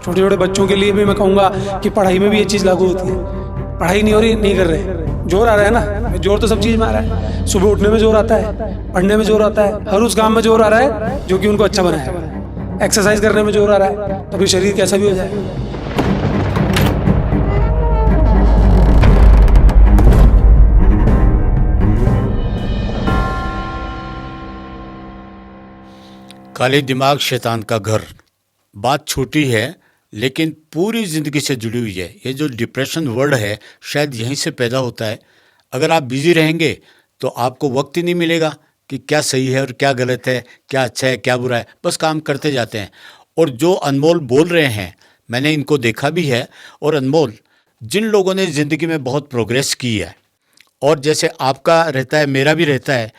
छोटे छोटे बच्चों के लिए भी मैं कहूँगा कि पढ़ाई में भी ये चीज़ लागू होती है। पढ़ाई नहीं हो रही, नहीं कर रहे, जोर आ रहा है ना, जोर तो सब चीज़ में आ रहा है। सुबह उठने में जोर आता है, पढ़ने में जोर आता है, हर उस काम में जोर आ रहा है जो कि उनको अच्छा बनाएगा। एक्सरसाइज करने में जोर आ रहा है, तो फिर शरीर कैसा भी हो जाएगा। खाली दिमाग शैतान का घर। बात छोटी है लेकिन पूरी ज़िंदगी से जुड़ी हुई है। ये जो डिप्रेशन वर्ड है शायद यहीं से पैदा होता है। अगर आप बिजी रहेंगे तो आपको वक्त ही नहीं मिलेगा कि क्या सही है और क्या गलत है, क्या अच्छा है क्या बुरा है, बस काम करते जाते हैं। और जो अनमोल बोल रहे हैं, मैंने इनको देखा भी है। और अनमोल, जिन लोगों ने ज़िंदगी में बहुत प्रोग्रेस की है और जैसे आपका रहता है मेरा भी रहता है,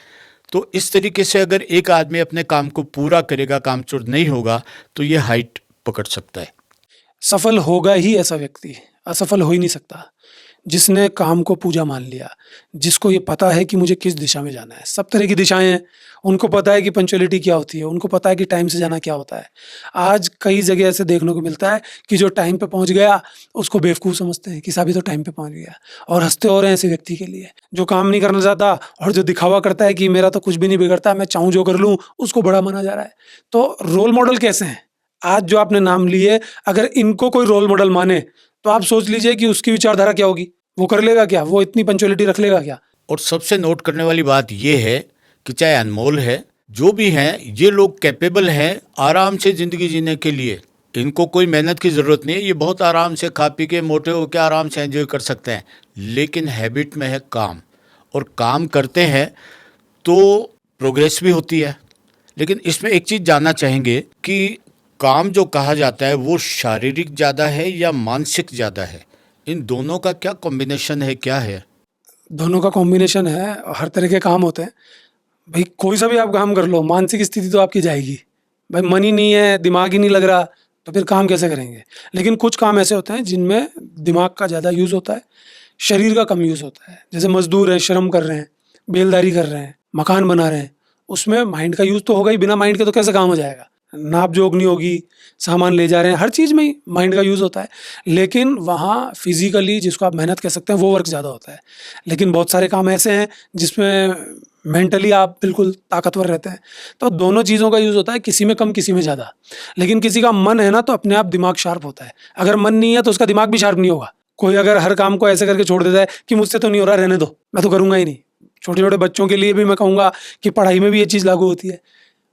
तो इस तरीके से अगर एक आदमी अपने काम को पूरा करेगा, कामचोर नहीं होगा, तो ये हाइट पकड़ सकता है। सफल होगा ही ऐसा व्यक्ति, असफल हो ही नहीं सकता। जिसने काम को पूजा मान लिया, जिसको ये पता है कि मुझे किस दिशा में जाना है। सब तरह की दिशाएं हैं, उनको पता है कि पंचुअलिटी क्या होती है, उनको पता है कि टाइम से जाना क्या होता है। आज कई जगह ऐसे देखने को मिलता है कि जो टाइम पे पहुंच गया उसको बेवकूफ़ समझते हैं कि साहब तो टाइम पे पहुंच गया, और हंसते हो रहे हैं ऐसे व्यक्ति के लिए जो काम नहीं करना चाहता और जो दिखावा करता है कि मेरा तो कुछ भी नहीं बिगड़ता, मैं चाहूँ जो कर लूँ, उसको बड़ा माना जा रहा है। तो रोल मॉडल कैसे हैं आज जो आपने नाम लिए, अगर इनको कोई रोल मॉडल माने तो आप सोच लीजिए कि उसकी विचारधारा क्या होगी। वो कर लेगा क्या? वो इतनी पंचुअलिटी रख लेगा क्या? और सबसे नोट करने वाली बात यह है कि चाहे अनमोल है, जो भी हैं, ये लोग कैपेबल हैं आराम से ज़िंदगी जीने के लिए। इनको कोई मेहनत की ज़रूरत नहीं है। ये बहुत आराम से खा पी के मोटे होकर आराम से एंजॉय कर सकते हैं। लेकिन हैबिट में है काम, और काम करते हैं तो प्रोग्रेस भी होती है। लेकिन इसमें एक चीज़ जानना चाहेंगे कि काम जो कहा जाता है वो शारीरिक ज़्यादा है या मानसिक ज़्यादा है? इन दोनों का क्या कॉम्बिनेशन है, क्या है? दोनों का कॉम्बिनेशन है। हर तरह के काम होते हैं भाई, कोई सा भी आप काम कर लो, मानसिक स्थिति तो आपकी जाएगी। भाई मन ही नहीं है, दिमाग ही नहीं लग रहा, तो फिर काम कैसे करेंगे? लेकिन कुछ काम ऐसे होते हैं जिनमें दिमाग का ज़्यादा यूज़ होता है, शरीर का कम यूज़ होता है। जैसे मजदूर हैं, श्रम कर रहे हैं, बेलदारी कर रहे हैं, मकान बना रहे हैं, उसमें माइंड का यूज़ तो होगा ही। बिना माइंड के तो कैसे काम हो जाएगा? नाप जोक नहीं होगी, सामान ले जा रहे हैं, हर चीज़ में ही माइंड का यूज़ होता है। लेकिन वहाँ फिजिकली जिसको आप मेहनत कह सकते हैं वो वर्क ज़्यादा होता है। लेकिन बहुत सारे काम ऐसे हैं जिसमें मेंटली आप बिल्कुल ताकतवर रहते हैं। तो दोनों चीज़ों का यूज़ होता है, किसी में कम किसी में ज़्यादा। लेकिन किसी का मन है ना तो अपने आप दिमाग शार्प होता है, अगर मन नहीं है तो उसका दिमाग भी शार्प नहीं होगा। कोई अगर हर काम को ऐसे करके छोड़ देता है कि मुझसे तो नहीं हो रहा, रहने दो, मैं तो करूँगा ही नहीं। छोटे छोटे बच्चों के लिए भी मैं कहूँगा कि पढ़ाई में भी ये चीज़ लागू होती है।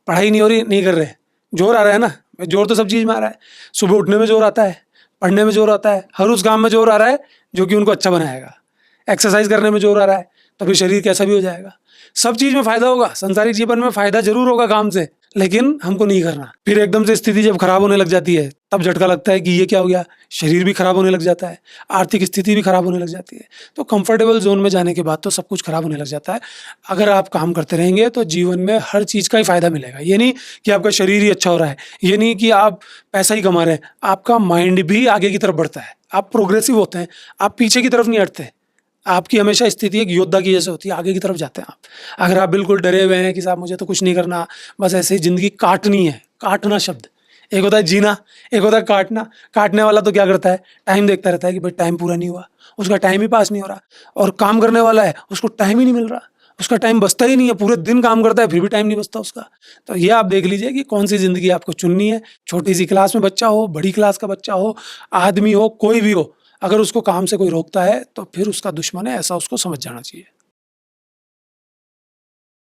पढ़ाई नहीं हो रही, नहीं कर रहे, जोर आ रहा है ना, जोर तो सब चीज़ में आ रहा है। सुबह उठने में जोर आता है, पढ़ने में जोर आता है, हर उस काम में जोर आ रहा है जो कि उनको अच्छा बनाएगा। एक्सरसाइज करने में जोर आ रहा है, तो फिर शरीर कैसा भी हो जाएगा। सब चीज़ में फ़ायदा होगा, संसारिक जीवन में फ़ायदा जरूर होगा काम से, लेकिन हमको नहीं करना। फिर एकदम से स्थिति जब खराब होने लग जाती है तब झटका लगता है कि ये क्या हो गया। शरीर भी खराब होने लग जाता है, आर्थिक स्थिति भी खराब होने लग जाती है। तो कंफर्टेबल जोन में जाने के बाद तो सब कुछ खराब होने लग जाता है। अगर आप काम करते रहेंगे तो जीवन में हर चीज़ का ही फ़ायदा मिलेगा। ये नहीं कि आपका शरीर ही अच्छा हो रहा है, ये नहीं कि आप पैसा ही कमा रहे हैं, आपका माइंड भी आगे की तरफ बढ़ता है। आप प्रोग्रेसिव होते हैं, आप पीछे की तरफ नहीं हटते। आपकी हमेशा स्थिति एक योद्धा की जैसे होती है, आगे की तरफ जाते हैं आप। अगर आप बिल्कुल डरे हुए हैं कि साहब मुझे तो कुछ नहीं करना, बस ऐसे ही ज़िंदगी काटनी है, काटना शब्द एक होता है जीना, एक होता है काटना। काटने वाला तो क्या करता है, टाइम देखता रहता है कि भाई टाइम पूरा नहीं हुआ, उसका टाइम ही पास नहीं हो रहा। और काम करने वाला है, उसको टाइम ही नहीं मिल रहा, उसका टाइम बचता ही नहीं है, पूरे दिन काम करता है फिर भी टाइम नहीं बचता उसका। तो ये आप देख लीजिए कि कौन सी ज़िंदगी आपको चुननी है। छोटी सी क्लास में बच्चा हो, बड़ी क्लास का बच्चा हो, आदमी हो, कोई भी हो, अगर उसको काम से कोई रोकता है तो फिर उसका दुश्मन है, ऐसा उसको समझ जाना चाहिए।